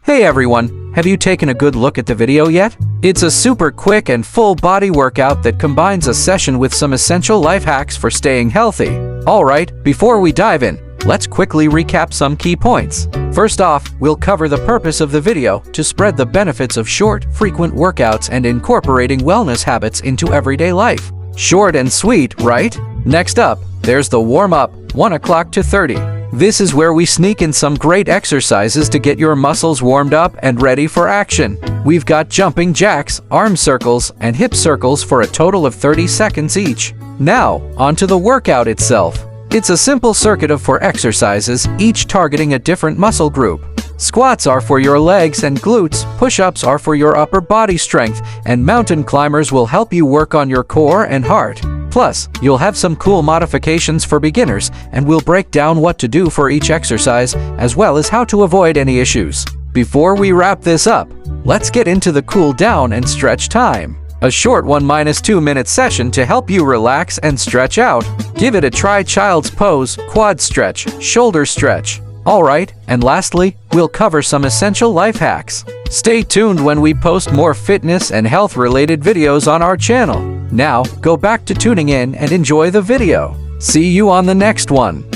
Hey everyone, have you taken a good look at the video yet? It's a super quick and full body workout that combines a session with some essential life hacks for staying healthy. Alright, before we dive in, let's quickly recap some key points. First off, we'll cover the purpose of the video to spread the benefits of short, frequent workouts and incorporating wellness habits into everyday life. Short and sweet, right? Next up, there's the warm-up, 1 o'clock to 30. This is where we sneak in some great exercises to get your muscles warmed up and ready for action. We've got jumping jacks, arm circles, and hip circles for a total of 30 seconds each. Now, onto the workout itself. It's a simple circuit of 4 exercises, each targeting a different muscle group. Squats are for your legs and glutes, push-ups are for your upper body strength, and mountain climbers will help you work on your core and heart. Plus, you'll have some cool modifications for beginners, and we'll break down what to do for each exercise, as well as how to avoid any issues. Before we wrap this up, let's get into the cool down and stretch time. A short 1-2 minute session to help you relax and stretch out. Give it a try: child's pose, quad stretch, shoulder stretch. Alright, and lastly, we'll cover some essential life hacks. Stay tuned when we post more fitness and health-related videos on our channel. Now, go back to tuning in and enjoy the video. See you on the next one.